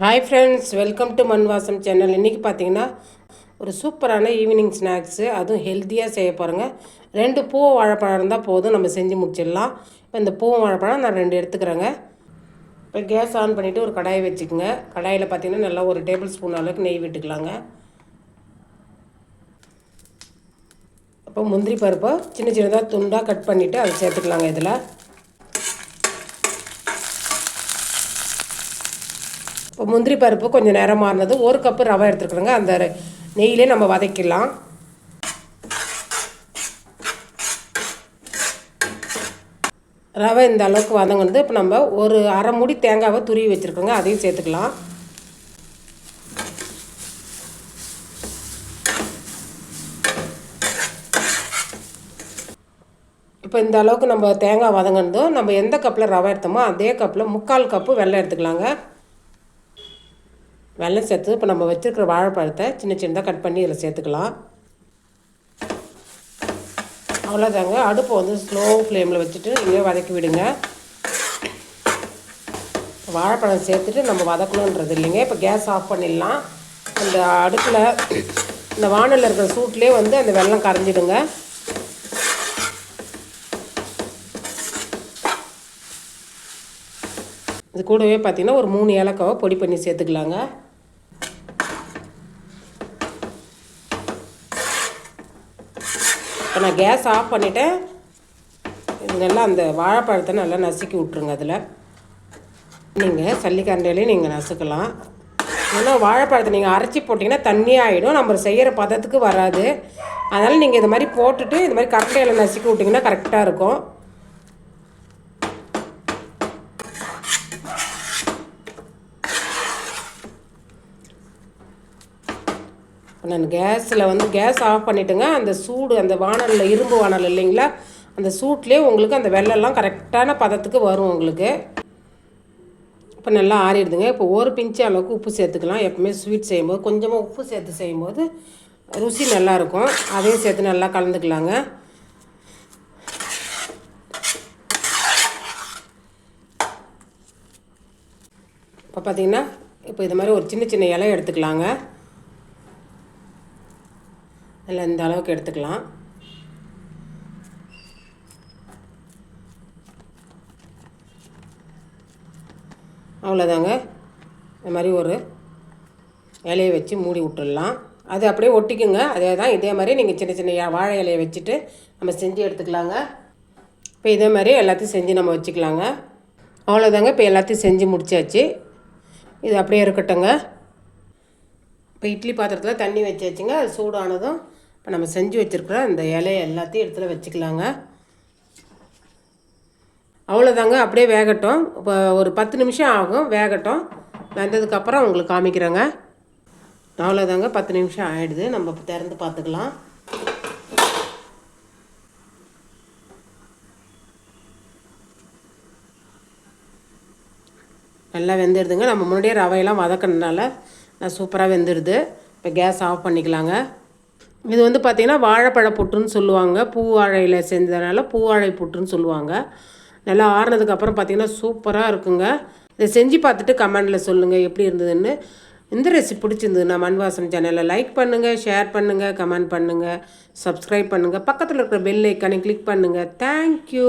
Hi friends, welcome to மண்வாசம் channel. இன்றைக்கி பார்த்தீங்கன்னா ஒரு சூப்பரான ஈவினிங் ஸ்நாக்ஸு, அதுவும் ஹெல்த்தியாக செய்ய போகிறேங்க. 2 பூ வாழைப்பழம் இருந்தால் போதும், நம்ம செஞ்சு முடிச்சிடலாம். இப்போ இந்த பூ வாழைப்பழம் நான் 2 எடுத்துக்கிறேங்க. இப்போ கேஸ் ஆன் பண்ணிவிட்டு ஒரு கடாயை வச்சுக்கோங்க. கடாயில் பார்த்தீங்கன்னா நல்லா ஒரு டேபிள் ஸ்பூன் அளவுக்கு நெய் விட்டுக்கலாங்க. அப்போ முந்திரி பருப்பை சின்ன சின்னதாக துண்டாக கட் பண்ணிவிட்டு அதை சேர்த்துக்கலாங்க. இதில் இப்போ முந்திரி பருப்பு கொஞ்சம் நேரம் மாறினது, 1 கப்பு ரவை எடுத்துருக்குறோங்க. அந்த நெய்யிலே நம்ம வதக்கிடலாம். ரவை இந்த அளவுக்கு வதங்கினது. இப்போ நம்ம ஒரு அரை மூடி தேங்காவை துருவி வச்சுருக்கோங்க, அதையும் சேர்த்துக்கலாம். இப்போ இந்த அளவுக்கு நம்ம தேங்காய் வதங்கினதும் நம்ம எந்த கப்பில் ரவை எடுத்தோமோ அதே கப்பில் 3/4 கப்பு வெல்லம் எடுத்துக்கலாங்க. வெல்லம் சேர்த்து இப்போ நம்ம வச்சுருக்கிற வாழைப்பழத்தை சின்ன சின்னதாக கட் பண்ணி இதில் சேர்த்துக்கலாம். அவ்வளோதாங்க. அடுப்பை வந்து ஸ்லோ ஃப்ளேமில் வச்சுட்டு இங்கே வதக்கி விடுங்க. வாழைப்பழம் சேர்த்துட்டு நம்ம வதக்கணுன்றது இல்லைங்க. இப்போ கேஸ் ஆஃப் பண்ணிடலாம். அந்த அடுப்பில் இந்த வானலில் இருக்கிற சூட்லேயே வந்து அந்த வெல்லம் கரைஞ்சிடுங்க. இது கூடவே பார்த்திங்கன்னா ஒரு 3 ஏலக்காவை பொடி பண்ணி சேர்த்துக்கலாங்க. இப்போ நான் கேஸ் ஆஃப் பண்ணிவிட்டேன். இது நல்லா அந்த வாழைப்பழத்தை நல்லா நசுக்கி விட்ருங்க. அதில் நீங்கள் சல்லிக்கரண்டிலையும் நீங்கள் நசுக்கலாம். ஏன்னா வாழைப்பழத்தை நீங்கள் அரைச்சி போட்டிங்கன்னா தண்ணியாக ஆகிடும், நம்ம செய்கிற பதத்துக்கு வராது. அதனால் நீங்கள் இது மாதிரி போட்டுட்டு இது மாதிரி கரண்டியில் நசுக்கி விட்டிங்கன்னா கரெக்டாக இருக்கும். நான் கேஸில் வந்து கேஸ் ஆஃப் பண்ணிவிட்டுங்க. அந்த சூடு அந்த வானலில், இரும்பு வானல் இல்லைங்களா, அந்த சூட்லேயே உங்களுக்கு அந்த வெள்ளம்லாம் கரெக்டான பதத்துக்கு வரும் உங்களுக்கு. இப்போ நல்லா ஆறிடுதுங்க. இப்போ 1 பிஞ்சு அளவுக்கு உப்பு சேர்த்துக்கலாம். எப்பவுமே ஸ்வீட் செய்யும்போது கொஞ்சமாக உப்பு சேர்த்து செய்யும்போது ருசி நல்லாயிருக்கும். அதையும் சேர்த்து நல்லா கலந்துக்கலாங்க. இப்போ பார்த்திங்கன்னா இப்போ இது மாதிரி ஒரு சின்ன சின்ன இலை எடுத்துக்கலாங்க. இல்லை இந்த அளவுக்கு எடுத்துக்கலாம். அவ்வளோதாங்க. இந்த மாதிரி ஒரு இலையை வச்சு மூடி விட்டுடலாம். அது அப்படியே ஒட்டிக்குங்க. அதே தான், இதே மாதிரி நீங்கள் சின்ன சின்ன வாழை இலையை வச்சுட்டு நம்ம செஞ்சு எடுத்துக்கலாங்க. இப்போ இதே மாதிரி எல்லாத்தையும் செஞ்சு நம்ம வச்சுக்கலாங்க. அவ்வளோதாங்க. இப்போ எல்லாத்தையும் செஞ்சு முடிச்சாச்சு. இது அப்படியே இருக்கட்டுங்க. இப்போ இட்லி பாத்திரத்தில் தண்ணி வச்சாச்சுங்க. அது சூடானதும் இப்போ நம்ம செஞ்சு வச்சுருக்குற இந்த இலையை எல்லாத்தையும் இடத்துல வச்சுக்கலாங்க. அவ்வளோதாங்க. அப்படியே வேகட்டும். இப்போ ஒரு 10 நிமிஷம் ஆகும் வேகட்டும். வெந்ததுக்கப்புறம் உங்களுக்கு காமிக்கிறேங்க. அவ்வளோதாங்க. 10 நிமிஷம் ஆகிடுது. நம்ம இப்போ திறந்து பார்த்துக்கலாம். நல்லா வெந்துடுதுங்க. நம்ம முன்னாடியே ரவையெல்லாம் வதக்கினால நான் சூப்பராக வெந்துடுது. இப்போ கேஸ் ஆஃப் பண்ணிக்கலாங்க. இது வந்து பார்த்திங்கன்னா வாழைப்பழ புட்டுன்னு சொல்லுவாங்க. பூ வாழையில் செஞ்சதுனால பூவாழை புட்டுன்னு சொல்லுவாங்க. நல்லா ஆறுனதுக்கப்புறம் பார்த்திங்கன்னா சூப்பராக இருக்குங்க. இதை செஞ்சு பார்த்துட்டு கமெண்டில் சொல்லுங்கள் எப்படி இருந்ததுன்னு. இந்த ரெசிபி பிடிச்சிருந்ததுன்னா மண்வாசம் சேனலை லைக் பண்ணுங்கள், ஷேர் பண்ணுங்கள், கமெண்ட் பண்ணுங்கள், சப்ஸ்கிரைப் பண்ணுங்கள், பக்கத்தில் இருக்கிற பெல் ஐக்கானை கிளிக் பண்ணுங்கள். தேங்க்யூ.